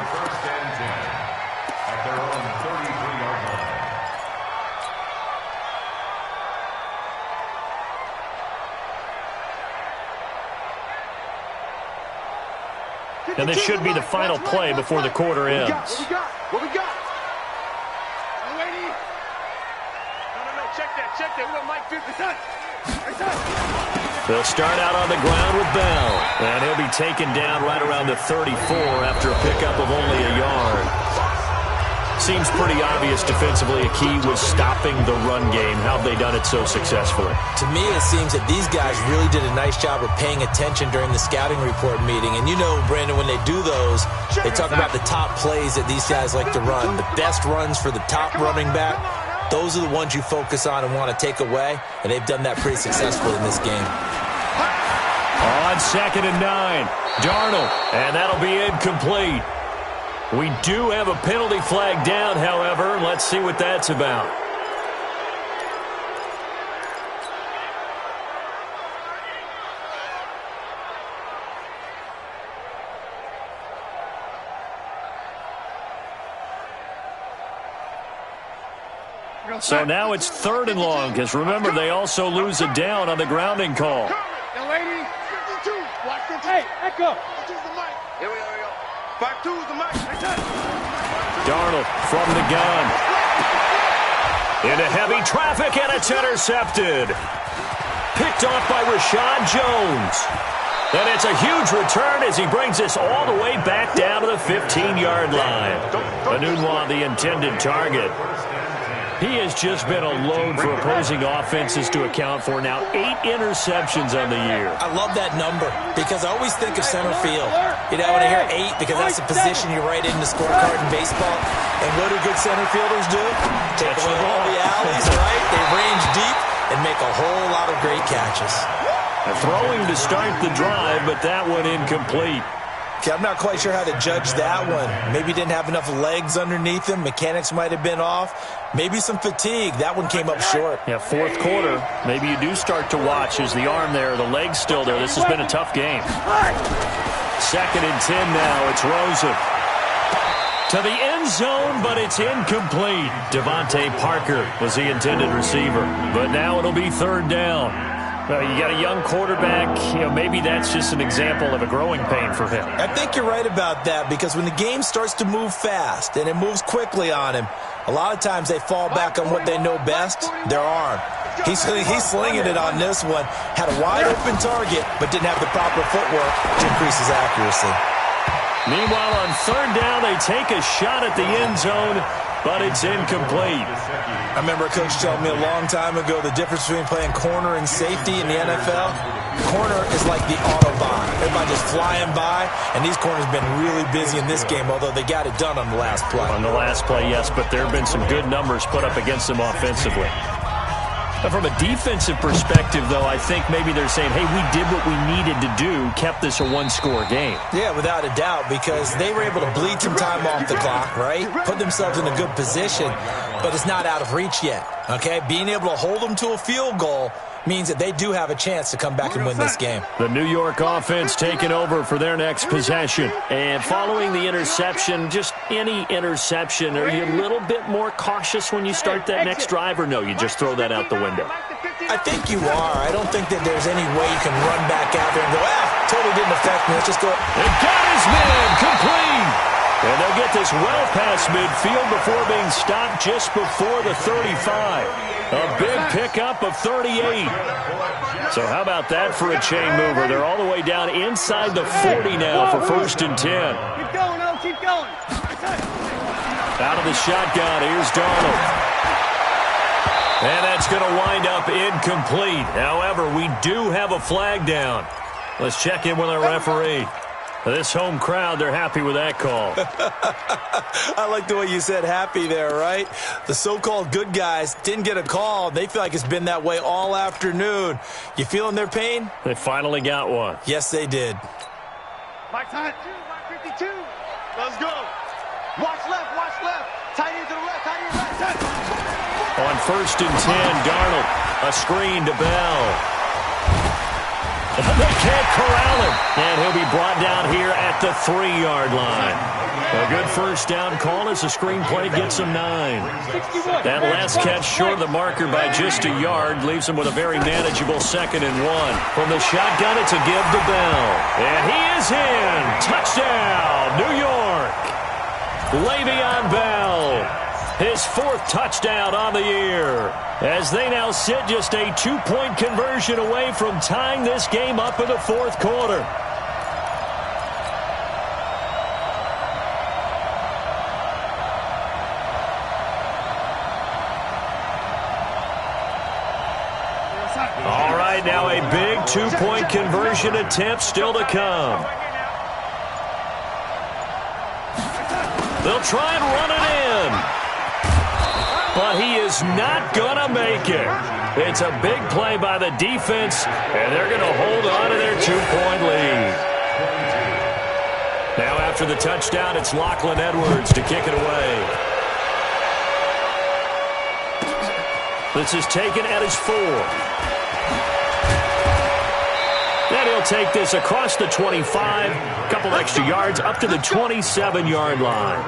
At their own 33-yard line. And this should be the final play before the quarter ends. What we got? Lady. No. Check that. We got Mike 50. They'll start out on the ground with Bell. And he'll be taken down right around the 34 after a pickup of only a yard. Seems pretty obvious defensively a key was stopping the run game. How have they done it so successfully? To me, it seems that these guys really did a nice job of paying attention during the scouting report meeting. And you know, Brandon, when they do those, they talk about the top plays that these guys like to run. The best runs for the top running back. Those are the ones you focus on and want to take away, and they've done that pretty successfully in this game. On 2nd and 9, Darnold, and that'll be incomplete. We do have a penalty flag down, however. Let's see what that's about. So now it's 3rd and long, because remember, they also lose a down on the grounding call. Young lady. 52. Watch 52. Hey, Echo. 52's the mic. Here we go. 52's the mic. Darnold from the gun. Into heavy traffic, and it's intercepted. Picked off by Rashad Jones. And it's a huge return as he brings us all the way back down to the 15-yard line. Anunwa, the intended target. He has just been a load for opposing offenses to account for now. 8 interceptions on the year. I love that number because I always think of center field. You know, when I hear 8, because that's the position you write in the scorecard in baseball. And what do good center fielders do? Take away all the alleys, right? They range deep and make a whole lot of great catches. Throwing to start the drive, but that one incomplete. Okay, I'm not quite sure how to judge that one. Maybe didn't have enough legs underneath him. Mechanics might have been off. Maybe some fatigue. That one came up short. Yeah, 4th quarter. Maybe you do start to watch. Is the arm there, the leg's still there? This has been a tough game. 2nd and 10 now. It's Rosen. To the end zone, but it's incomplete. Devontae Parker was the intended receiver. But now it'll be 3rd down. Well, you got a young quarterback. You know, maybe that's just an example of a growing pain for him. I think you're right about that because when the game starts to move fast and it moves quickly on him, a lot of times they fall back on what they know best, their arm. He's slinging it on this one. Had a wide open target, but didn't have the proper footwork to increase his accuracy. Meanwhile, on 3rd down, they take a shot at the end zone, but it's incomplete. I remember a coach telling me a long time ago the difference between playing corner and safety in the NFL. Corner is like the Autobahn. Everybody just flying by, and these corners have been really busy in this game, although they got it done on the last play. On the last play, yes, but there have been some good numbers put up against them offensively. Now, from a defensive perspective, though, I think maybe they're saying, hey, we did what we needed to do, kept this a 1-score game. Yeah, without a doubt, because they were able to bleed some time off the clock, right? Put themselves in a good position, but it's not out of reach yet, okay? Being able to hold them to a field goal means that they do have a chance to come back and win this game. The New York offense taking over for their next possession. And following the interception, just any interception, are you a little bit more cautious when you start that next drive, or no, you just throw that out the window? I think you are. I don't think that there's any way you can run back out there and go, totally didn't affect me. Let's just go. It got his man complete. And they'll get this well past midfield before being stopped just before the 35. A big pickup of 38. So how about that for a chain mover? They're all the way down inside the 40 now for 1st and 10. Keep going, Earl, keep going. Out of the shotgun, here's Darnold. And that's going to wind up incomplete. However, we do have a flag down. Let's check in with our referee. This home crowd, they're happy with that call. I like the way you said happy there, right? The so-called good guys didn't get a call. They feel like it's been that way all afternoon. You feeling their pain? They finally got one. Yes, they did. Mike's on 52. Let's go. Watch left, watch left. Tight end to the left, tight end left. On 1st and 10, Darnold, a screen to Bell. They can't corral him. And he'll be brought down here at the 3-yard line. A good first down call as the screen play gets him 9. That last catch short of the marker by just a yard leaves him with a very manageable 2nd and 1. From the shotgun, it's a give to Bell. And he is in. Touchdown, New York. Le'Veon Bell. His 4th touchdown on the year, as they now sit just a 2-point conversion away from tying this game up in the 4th quarter. All right, now a big 2-point conversion attempt still to come. They'll try and run it in. But he is not going to make it. It's a big play by the defense, and they're going to hold on to their 2-point lead. Now after the touchdown, it's Lachlan Edwards to kick it away. This is taken at his 4. Then he'll take this across the 25, a couple extra yards up to the 27-yard line.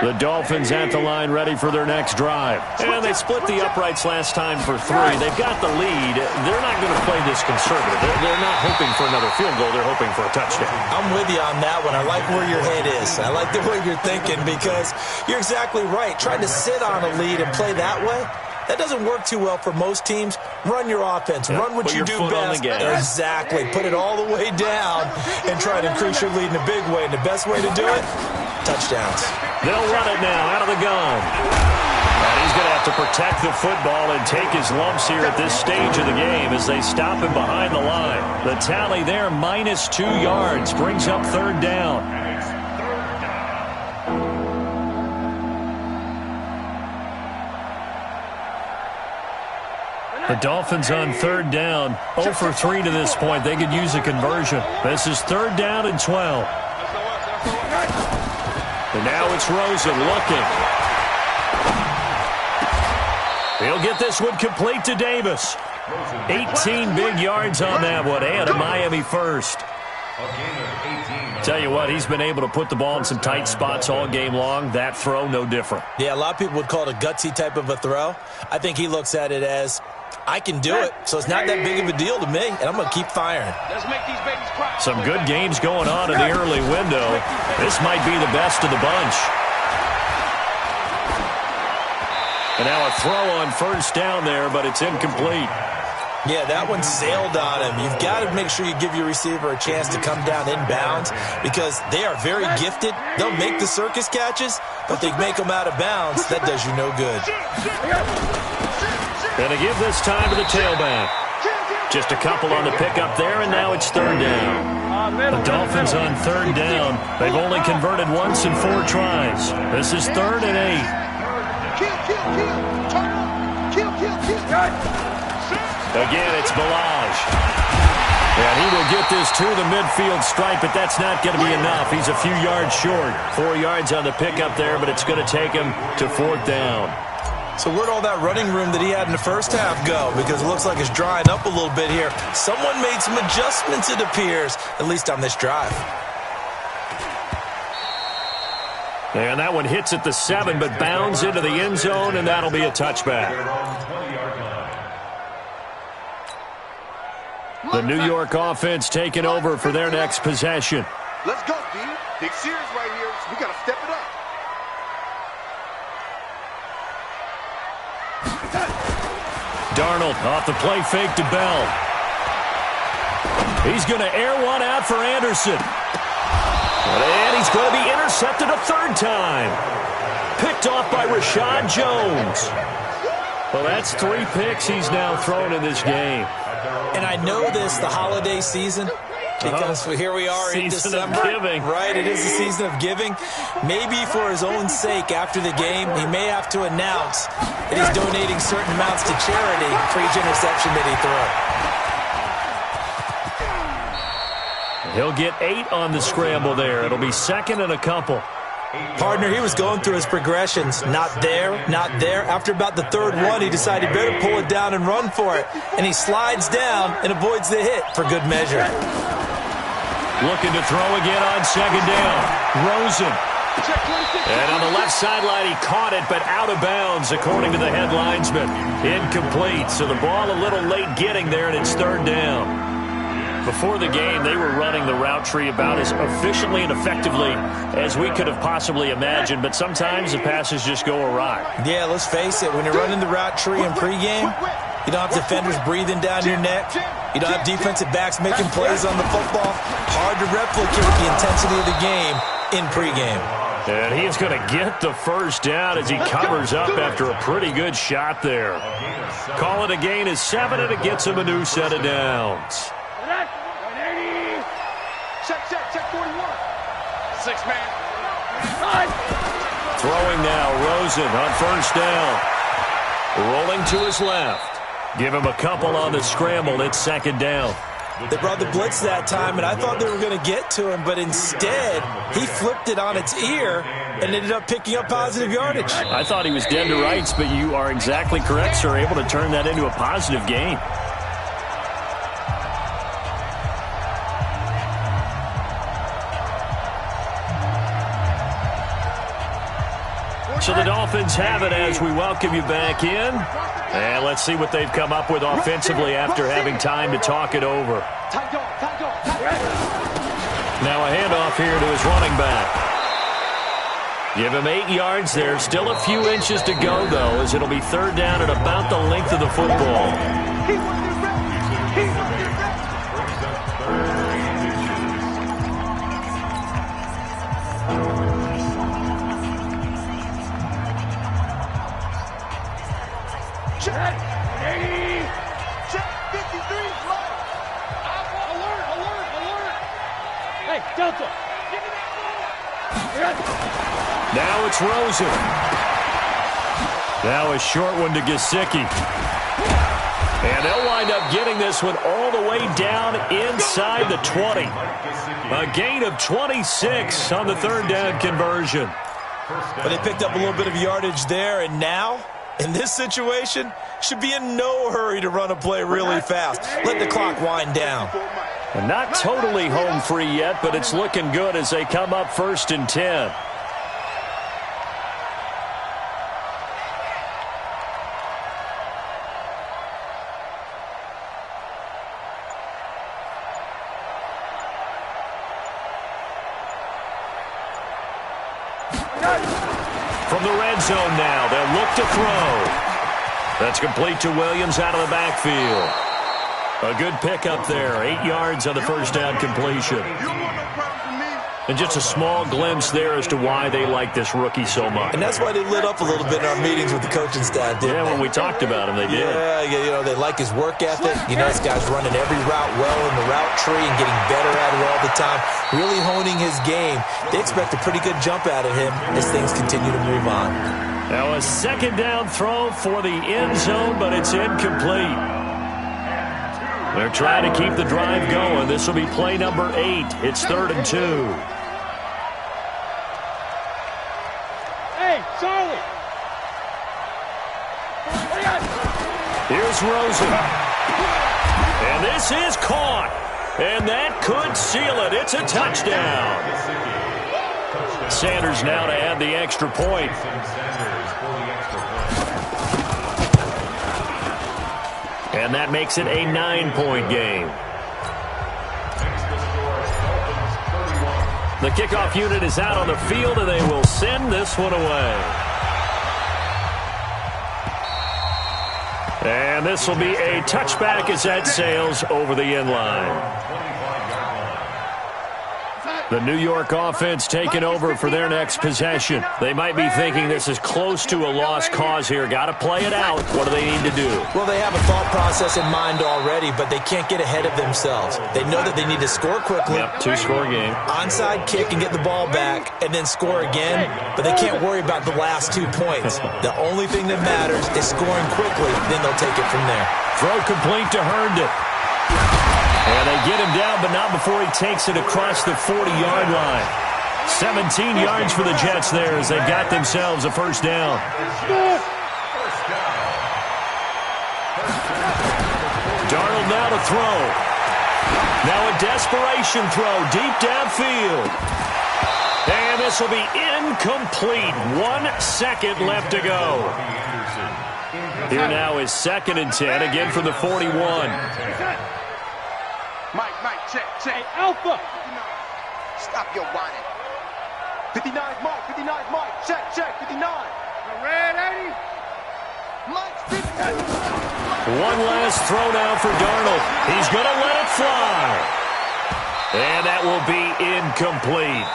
The Dolphins at the line ready for their next drive. And they split the uprights last time for 3. They've got the lead. They're not going to play this conservative. They're not hoping for another field goal. They're hoping for a touchdown. I'm with you on that one. I like where your head is. I like the way you're thinking because you're exactly right. Trying to sit on a lead and play that way, that doesn't work too well for most teams. Run your offense. Run what you do best. Exactly. Put it all the way down and try to increase your lead in a big way. And the best way to do it, touchdowns. They'll run it now out of the gun. And he's going to have to protect the football and take his lumps here at this stage of the game as they stop him behind the line. The tally there, -2 yards, brings up 3rd down. The Dolphins on 3rd down, 0 for 3 to this point. They could use a conversion. This is 3rd down and 12. And now it's Rosen looking. He'll get this one complete to Davis. 18 big yards on that one, and a Miami first. Tell you what, he's been able to put the ball in some tight spots all game long. That throw, no different. Yeah, a lot of people would call it a gutsy type of a throw. I think he looks at it as, I can do it, so it's not that big of a deal to me, and I'm going to keep firing. Let's make these babies cry. Some good games going on in the early window. This might be the best of the bunch. And now a throw on 1st down there, but it's incomplete. Yeah, that one sailed on him. You've got to make sure you give your receiver a chance to come down inbounds because they are very gifted. They'll make the circus catches, but they make them out of bounds. That does you no good. Going to give this time to the tailback. Just a couple on the pickup there, and now it's 3rd down. The Dolphins on 3rd down. They've only converted once in 4 tries. This is 3rd and 8. Turn up. Kill. Again, it's Balaj. And he will get this to the midfield stripe, but that's not going to be enough. He's a few yards short. 4 yards on the pickup there, but it's going to take him to 4th down. So where'd all that running room that he had in the first half go? Because it looks like it's drying up a little bit here. Someone made some adjustments, it appears, at least on this drive. And that one hits at the 7, but bounds into the end zone, and that'll be a touchback. The New York offense taking over for their next possession. Let's go, D. Big series right here. We got to step it up. Darnold off the play fake to Bell. He's going to air one out for Anderson. And he's going to be intercepted a third time. Picked off by Rashad Jones. Well, that's 3 picks he's now thrown in this game. And I know this, the holiday season, because here we are in December. Season of giving. Right, it is the season of giving. Maybe for his own sake after the game, he may have to announce that he's donating certain amounts to charity for each interception that he throws. He'll get 8 on the scramble there. It'll be second and a couple. Partner, he was going through his progressions. Not there, not there. After about the third one, he decided he better pull it down and run for it. And he slides down and avoids the hit for good measure. Looking to throw again on second down. Rosen. And on the left sideline, he caught it, but out of bounds, according to the head linesman. Incomplete, so the ball a little late getting there, and it's third down. Before the game, they were running the route tree about as efficiently and effectively as we could have possibly imagined, but sometimes the passes just go awry. Yeah, let's face it, when you're running the route tree in pregame, you don't have defenders breathing down your neck. You don't have defensive backs making plays on the football. Hard to replicate the intensity of the game in pregame. And he's going to get the first down as he covers up after a pretty good shot there. Call it a gain of 7, and it gets him a new set of downs. Check 41. 6-man. Throwing now, Rosen on first down. Rolling to his left. Give him a couple on the scramble. It's second down. They brought the blitz that time, and I thought they were going to get to him, but instead, he flipped it on its ear and ended up picking up positive yardage. I thought he was dead to rights, but you are exactly correct, sir. Able to turn that into a positive gain. So the Dolphins have it as we welcome you back in. And let's see what they've come up with offensively after having time to talk it over. Now a handoff here to his running back. Give him 8 yards there. Still a few inches to go, though, as it'll be third down at about the length of the football. Now it's Rosen. Now a short one to Gesicki. And they'll wind up getting this one all the way down inside the 20. A gain of 26 on the third down conversion. But they picked up a little bit of yardage there, and now, in this situation, should be in no hurry to run a play really fast. Let the clock wind down. And not totally home free yet, but it's looking good as they come up first and 10. From the red zone now, they'll look to throw. That's complete to Williams out of the backfield. A good pickup there, 8 yards on the first down completion. And just a small glimpse there as to why they like this rookie so much. And that's why they lit up a little bit in our meetings with the coaching staff, didn't they? When we talked about him, they did. Yeah, you know, they like his work ethic. You know, this guy's running every route well in the route tree and getting better at it all the time, really honing his game. They expect a pretty good jump out of him as things continue to move on. Now a second down throw for the end zone, but it's incomplete. They're trying to keep the drive going. This will be play number 8. It's 3rd and 2. Hey, Charlie! Here's Rosen. And this is caught. And that could seal it. It's a touchdown. Sanders now to add the extra point. And that makes it a 9-point game. The kickoff unit is out on the field, and they will send this one away. And this will be a touchback as that sails over the end line. The New York offense taking over for their next possession. They might be thinking this is close to a lost cause here. Got to play it out. What do they need to do? Well, they have a thought process in mind already, but they can't get ahead of themselves. They know that they need to score quickly. Yep, 2-score game. Onside kick and get the ball back and then score again, but they can't worry about the last 2 points. The only thing that matters is scoring quickly, then they'll take it from there. Throw complete to Herndon. And they get him down, but not before he takes it across the 40-yard line. 17 yards for the Jets there as they've got themselves a first down. Darnold now to throw. Now a desperation throw deep downfield. And this will be incomplete. 1 second left to go. Here now is 2nd and 10, again from the 41. Mike, check. Hey, Alpha. Stop your whining. 59's Mike, 59's Mike. Check, 59. Red 80. Mike's 50. One last throw now for Darnold. He's going to let it fly. And that will be incomplete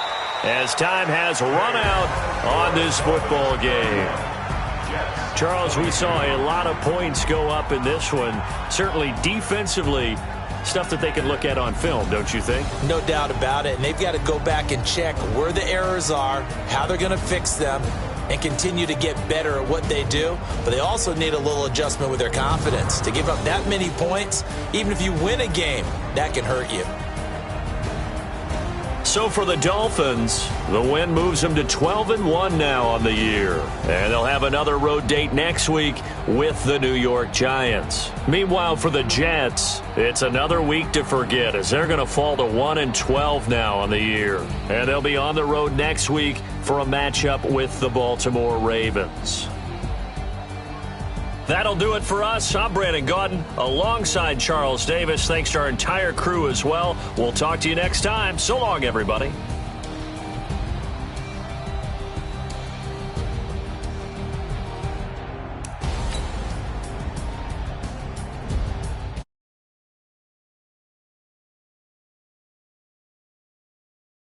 as time has run out on this football game. Charles, we saw a lot of points go up in this one. Certainly defensively, stuff that they can look at on film, don't you think? No doubt about it. And they've got to go back and check where the errors are, how they're going to fix them, and continue to get better at what they do. But they also need a little adjustment with their confidence. To give up that many points, even if you win a game, that can hurt you. So for the Dolphins, the win moves them to 12-1 now on the year. And they'll have another road date next week with the New York Giants. Meanwhile, for the Jets, it's another week to forget as they're going to fall to 1-12 now on the year. And they'll be on the road next week for a matchup with the Baltimore Ravens. That'll do it for us. I'm Brandon Gaudin alongside Charles Davis. Thanks to our entire crew as well. We'll talk to you next time. So long, everybody.